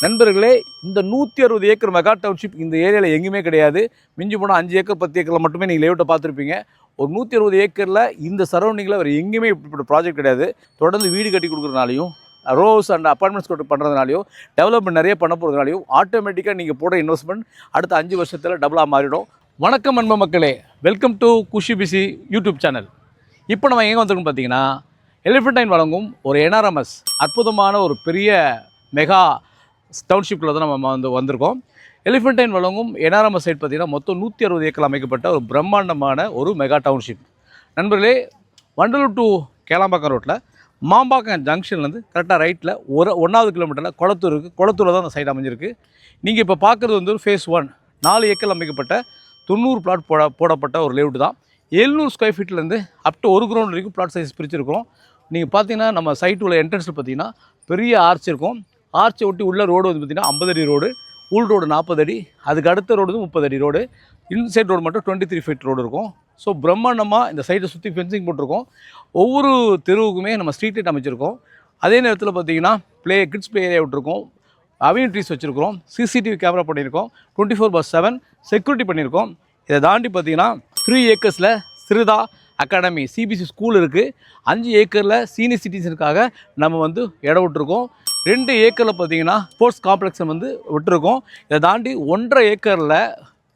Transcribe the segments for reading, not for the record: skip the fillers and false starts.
நண்பர்களே, இந்த 160 acre mega township இந்த ஏரியாவில் எங்கேயுமே கிடையாது. மிஞ்சி போனால் 5 ஏக்கர் 10 ஏக்கரில் மட்டுமே நீங்கள் லேஅவுட்டை பார்த்துருப்பீங்க. ஒரு 160 ஏக்கரில் இந்த சரௌண்டிங்கில் வேறு எங்கேயுமே இப்படி ப்ராஜெக்ட் கிடையாது. தொடர்ந்து வீடு கட்டி கொடுக்குறதுனாலையும் ரோஸ் அண்ட் அப்பார்ட்மெண்ட்ஸ் கொண்டு பண்ணுறதுனாலையும் டெவலப்மெண்ட் நிறைய பண்ண போகிறதுனாலையும் ஆட்டோமேட்டிக்காக நீங்கள் போடுற இன்வெஸ்ட்மெண்ட் அடுத்த 5 வருஷத்தில் டபுளாக மாறிடும். வணக்கம் அன்பு மக்களே, welcome to Khushi PC YouTube channel. இப்போ நம்ம எங்கே வந்திருக்கோம் பார்த்தீங்கன்னா, எலிஃபண்டைன் வழங்கும் ஒரு என்ஆர்எம்எஸ் அற்புதமான ஒரு பெரிய மெகா டவுன்ஷிப்பில் தான் நம்ம வந்திருக்கோம். எலிஃபண்டைன் வழங்கும் என்ஆர்எம்எஸ் சைட் பார்த்திங்கன்னா மொத்தம் 160 ஏக்கர் அமைக்கப்பட்ட ஒரு பிரம்மாண்டமான ஒரு மெகா டவுன்ஷிப். நண்பர்களே, வண்டலூர் டு கேளாம்பாக்கம் ரோட்டில் மாம்பாக்கம் ஜங்ஷன்லேருந்து கரெக்டாக ரைட்டில் 1வது கிலோமீட்டரில் குளத்தூர் இருக்குது. குளத்தூரில் தான் அந்த சைட் அமைஞ்சிருக்கு. நீங்கள் இப்போ பார்க்குறது வந்து ஃபேஸ் 1 4 ஏக்கர் அமைக்கப்பட்ட 90 பிளாட் போடப்பட்ட ஒரு லேஅவுட் தான். 700 ஸ்கொயர் ஃபீட்லேருந்து அப் டு 1 கிரவுண்ட் வரைக்கும் பிளாட் சைஸ் பிரிச்சிருக்கிறோம். நீங்கள் பார்த்தீங்கன்னா நம்ம சைட்டு உள்ள என்ட்ரன்ஸில் பார்த்தீங்கன்னா பெரிய ஆர்ச் இருக்கும். ஆர்ச்சை ஒட்டி உள்ள ரோடு வந்து பார்த்திங்கன்னா 50 அடி ரோடு, உள் ரோடு 40 அடி, அதுக்கு அடுத்த ரோடு வந்து 30 அடி ரோடு, இன்சைட் ரோடு மட்டும் 23 ஃபீட் ரோடு இருக்கும். ஸோ பிரம்மாண்டமாக இந்த சைட்டை சுற்றி ஃபென்சிங் போட்டிருக்கோம். ஒவ்வொரு தெருவுக்குமே நம்ம ஸ்ட்ரீட் லைட் அமைச்சிருக்கோம். அதே நேரத்தில் பார்த்திங்கன்னா கிட்ஸ் ப்ளே ஏரியா விட்டுருக்கோம், அவென்யூ ட்ரீஸ் வச்சுருக்கிறோம், சிசிடிவி கேமரா பண்ணியிருக்கோம், 24/7 செக்யூரிட்டி பண்ணியிருக்கோம். இதை தாண்டி பார்த்திங்கன்னா 3 ஏக்கர்ஸில் ஸ்ரிதா அகாடமி சிபிசி ஸ்கூல் இருக்குது. 5 ஏக்கரில் சீனியர் சிட்டிசனுக்காக நம்ம வந்து இடம் விட்டுருக்கோம். 2 ஏக்கரில் பார்த்திங்கன்னா ஸ்போர்ட்ஸ் காம்ப்ளெக்ஸை வந்து விட்டுருக்கோம். இதை தாண்டி 1.5 ஏக்கரில்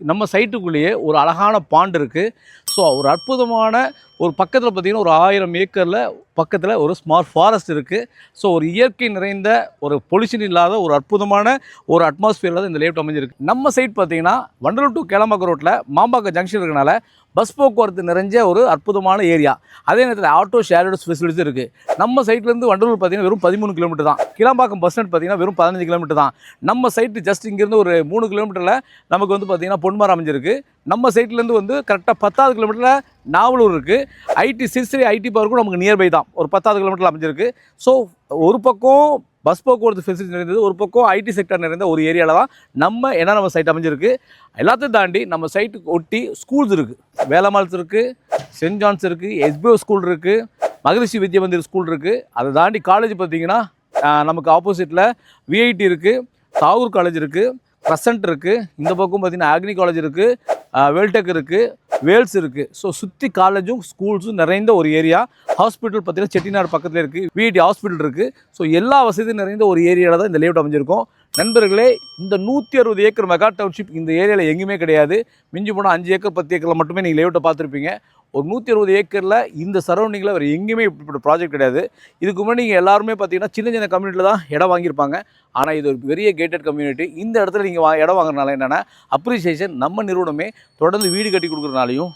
நம்ம சைட்டுக்குள்ளேயே ஒரு அழகான பாண்ட் இருக்குது. ஸோ ஒரு அற்புதமான ஒரு பக்கத்தில் பார்த்திங்கன்னா ஒரு 1000 ஏக்கரில் பக்கத்தில் ஒரு ஸ்மால் ஃபாரஸ்ட் இருக்குது. ஸோ ஒரு இயற்கை நிறைந்த ஒரு பொல்யூஷன் இல்லாத ஒரு அற்புதமான ஒரு அட்மாஸ்பியரில் தான் இந்த லேஅவுட் அமைஞ்சிருக்கு. நம்ம சைட் பார்த்திங்கன்னா வண்டலூர் டு கேளாம்பாக்கம் ரோட்டில் மாம்பாக்கம் ஜங்ஷன் இருக்கனால பஸ் போக்குவரத்து நிறைஞ்ச ஒரு அற்புதமான ஏரியா. அதே நேரத்தில் ஆட்டோ ஷேர்டு ஃபெசிலிட்டிஸ் இருக்குது. நம்ம சைட்லேருந்து வண்டலூர் பார்த்திங்கன்னா வெறும் 13 கிலோமீட்டர் தான். கிளாம்பாக்கம் பஸ் ஸ்டாண்ட் பார்த்திங்கன்னா வெறும் 15 கிலோமீட்டர் தான். நம்ம சைட்டு ஜஸ்ட் இங்கேருந்து ஒரு 3 கிலோமீட்டரில் நமக்கு வந்து பார்த்திங்கன்னா பொன்மரம் அமைஞ்சிருக்கு. நம்ம சைட்லேருந்து வந்து கரெக்டாக 10வது கிலோமீட்டரில் நாவலூர் இருக்குது. சிறுசிரி ஐடி பார்க்கும் நமக்கு நியர்பை தான், ஒரு 10வது கிலோமீட்டரில் அமைஞ்சிருக்கு. ஸோ ஒரு பக்கம் பஸ் போக்குவரத்து ஃபெசிலிட்டி நிறைந்தது, ஒரு பக்கம் ஐடி செக்டர் நிறைந்த ஒரு ஏரியாவில் தான் நம்ம சைட் அமைஞ்சிருக்கு. எல்லாத்தையும் தாண்டி நம்ம சைட்டுக்கு ஒட்டி ஸ்கூல்ஸ் இருக்குது. வேலம்மாள்ஸ் இருக்குது, சென்ட் ஜான்ஸ் இருக்குது, எஸ்பிஓ ஸ்கூல் இருக்குது, மகரிஷி வித்யா மந்திர் ஸ்கூல் இருக்குது. அதை தாண்டி காலேஜ் பார்த்திங்கன்னா நமக்கு ஆப்போசிட்டில் விஐடி இருக்குது, தாகூர் காலேஜ் இருக்குது, க்ரசன்ட் இருக்குது. இந்த பக்கம் பார்த்திங்கன்னா அக்னி காலேஜ் இருக்குது, வேல்டெக் இருக்குது, வேல்ஸ் இருக்குது. ஸோ சுற்றி காலேஜும் ஸ்கூல்ஸும் நிறைந்த ஒரு ஏரியா. ஹாஸ்பிட்டல் பார்த்திங்கன்னா செட்டிநாடு பக்கத்தில் இருக்குது, விஐடி ஹாஸ்பிட்டல் இருக்குது. ஸோ எல்லா வசதியும் நிறைந்த ஒரு ஏரியாவில் தான் இந்த லேஅவுட் அமைஞ்சிருக்கும். நண்பர்களே, இந்த 160 ஏக்கர் மெகா டவுன்ஷிப் இந்த ஏரியாவில் எங்கேயுமே கிடையாது. மிஞ்சி போனால் 5 ஏக்கர் 10 ஏக்கரில் மட்டுமே நீங்கள் லேஅவுட்டை பார்த்துருப்பீங்க. ஒரு 160 ஏக்கரில் இந்த சரௌண்டிங்கில் வேறு எங்கேயுமே இப்படி ப்ராஜெக்ட் கிடையாது. இதுக்கு முன்னாடி நீங்கள் எல்லாருமே பார்த்தீங்கன்னா சின்ன கம்யூனிட்டியில் தான் இடம் வாங்கியிருப்பாங்க. ஆனால் இது ஒரு பெரிய கேட்டட் கம்யூனிட்டி. இந்த இடத்துல நீங்கள் இடம் வாங்குறதுனால என்னென்னா அப்ரிசியேஷன் நம்ம நிறுவனமே தொடர்ந்து வீடு கட்டி கொடுக்குறதுனாலையும்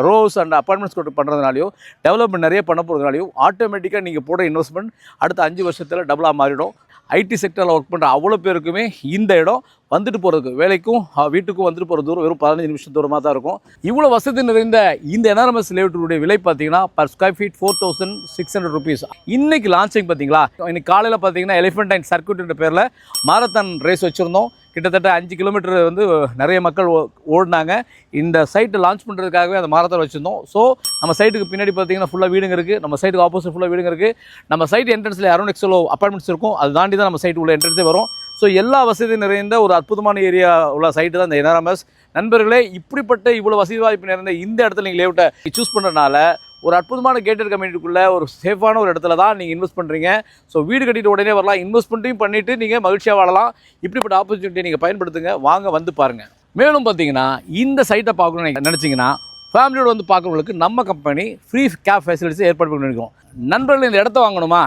ரோஸ் அண்ட் அப்பார்ட்மெண்ட்ஸ் கொண்டு பண்ணுறதுனாலையும் டெவலப்மெண்ட் நிறைய பண்ண போகிறதுனாலையும் ஆட்டோமேட்டிக்காக நீங்கள் போடுற இன்வெஸ்ட்மெண்ட் அடுத்த 5 வருஷத்தில் டபுளாக மாறிடும். ஐடி செக்டரில் ஒர்க் பண்ணுற அவ்வளோ பேருக்குமே இந்த இடம் வந்துட்டு போகிறதுக்கு, வேலைக்கும் வீட்டுக்கும் வந்துட்டு போகிற தூரம் வெறும் 15 நிமிஷம் தூரமாக தான் இருக்கும். இவ்வளோ வசதி நிறைந்த இந்த என்ஆர்எம்எஸ் லேஅவுட்டுடைய விலை பார்த்தீங்கன்னா பர் ஸ்கொயர் ஃபீட் 4600 ருபீஸ். இன்றைக்கி லான்ச்சிங் பார்த்தீங்களா, இன்றைக்கி காலையில் பார்த்தீங்கன்னா எலிஃபண்டைன் சர்க்யூட்ன்ற பேரில் மாரத்தான் ரேஸ் வச்சுருந்தோம். கிட்டத்தட்ட 5 கிலோமீட்டர் வந்து நிறைய மக்கள் ஓடினாங்க. இந்த சைட்டை லான்ச் பண்ணுறதுக்காகவே அந்த மாரத்தான் வச்சுருந்தோம். ஸோ நம்ம சைட்டுக்கு பின்னாடி பார்த்தீங்கன்னா ஃபுல்லாக வீடுங்க இருக்குது. நம்ம சைட்டுக்கு ஆப்போசிட் ஃபுல்லாக வீடுங்க இருக்குது. நம்ம சைட் என்ட்ரன்ஸில் அரௌண்ட் எக்ஸலோ அப்பார்ட்மெண்ட்ஸ் இருக்கும். அது தாண்டி தான் நம்ம சைட்டு உள்ள என்ட்ரன்ஸே வரும். ஸோ எல்லா வசதியும் நிறைந்த ஒரு அற்புதமான ஏரியா உள்ள சைட்டு தான் இந்த என்ஆர்எம்எஸ். நண்பர்களே, இப்படிப்பட்ட இவ்வளோ வசதி வாய்ப்பு நிறைந்த இந்த இடத்துல நீங்கள் லேஅவுட்டை சூஸ் பண்ணுறதுனால ஒரு அற்புதமான கேட்டட் கம்யூனிட்டிக்குள்ளே ஒரு சேஃபான ஒரு இடத்துல தான் நீங்கள் இன்வெஸ்ட் பண்ணுறீங்க. ஸோ வீடு கட்டிட்டு உடனே வரலாம், இன்வெஸ்ட்மெண்ட்டையும் பண்ணிவிட்டு நீங்கள் மகிழ்ச்சியாக வாழலாம். இப்படிப்பட்ட ஆப்பர்ச்சுனிட்டியை நீங்கள் பயன்படுத்துங்க. வாங்க வந்து பாருங்கள். மேலும் பார்த்தீங்கன்னா இந்த சைட்டை பார்க்கணும்னு நினச்சிங்கன்னா ஃபேமிலியோடு வந்து பார்க்குறவங்களுக்கு நம்ம கம்பெனி ஃப்ரீ கேப் ஃபெசிலிட்டிஸ் ஏற்பாடு பண்ணி நினைக்கிறோம். நண்பர்கள் இந்த இடத்த வாங்கணுமா,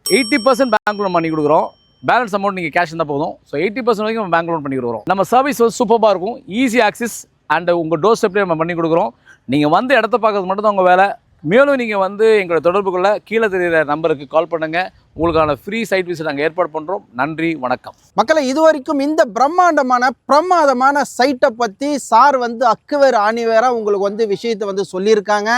80% பேங்க் லோன் பண்ணி கொடுக்குறோம். பேலன்ஸ் அமௌண்ட் நீங்கள் கேஷ் இருந்தால் போதும். ஸோ 80% வரைக்கும் நம்ம பேங்க் லோன் பண்ணி கொடுக்குறோம். நம்ம சர்வீஸ் வந்து சூப்பராக இருக்கும், ஈஸி ஆக்சஸ் அண்ட் உங்கள் டோர் ஸ்டெப்லேயே நம்ம பண்ணி கொடுக்குறோம். நீங்கள் வந்து இடத்த பார்க்கறது மட்டும் தான் உங்கள் வேலை. மேலும் நீங்கள் வந்து எங்களோட தொடர்புக்குள்ள கீழே தெரிகிற நம்பருக்கு கால் பண்ணுங்கள். உங்களுக்கான ஃப்ரீ சைட் விசிட் நாங்கள் ஏற்பாடு பண்ணுறோம். நன்றி, வணக்கம். மக்களை, இதுவரைக்கும் இந்த பிரம்மாண்டமான சைட்டை பற்றி சார் வந்து அக்குவேர் ஆணிவேராக உங்களுக்கு வந்து விஷயத்தை வந்து சொல்லியிருக்காங்க.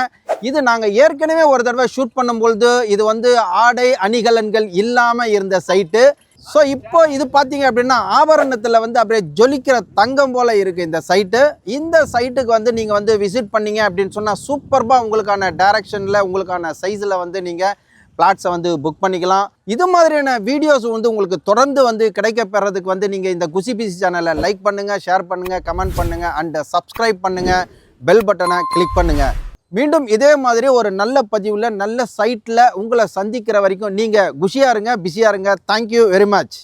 இது நாங்கள் ஏற்கனவே ஒரு தடவை ஷூட் பண்ணும்பொழுது இது வந்து ஆடை அணிகலன்கள் இல்லாமல் இருந்த சைட்டு. ஸோ இப்போ இது பார்த்தீங்க அப்படின்னா ஆபரணத்தில் வந்து அப்படியே ஜொலிக்கிற தங்கம் போல் இருக்குது இந்த சைட்டு. இந்த சைட்டுக்கு வந்து நீங்கள் வந்து விசிட் பண்ணீங்க அப்படின்னு சொன்னால் சூப்பர்பாக உங்களுக்கான டைரக்ஷனில் உங்களுக்கான சைஸில் வந்து நீங்கள் பிளாட்ஸை வந்து புக் பண்ணிக்கலாம். இது மாதிரியான வீடியோஸ் வந்து உங்களுக்கு தொடர்ந்து வந்து கிடைக்க பெறதுக்கு வந்து நீங்கள் இந்த குஷி பிசி சேனலை லைக் பண்ணுங்கள், ஷேர் பண்ணுங்கள், கமெண்ட் பண்ணுங்கள் அண்ட் சப்ஸ்கிரைப் பண்ணுங்கள், பெல் பட்டனை கிளிக் பண்ணுங்கள். மீண்டும் இதே மாதிரி ஒரு நல்ல பதிவில் நல்ல சைட்டில் உங்களை சந்திக்கிற வரைக்கும் நீங்கள் குஷியாக இருங்க, பிஸியாக இருங்க. Thank you very much.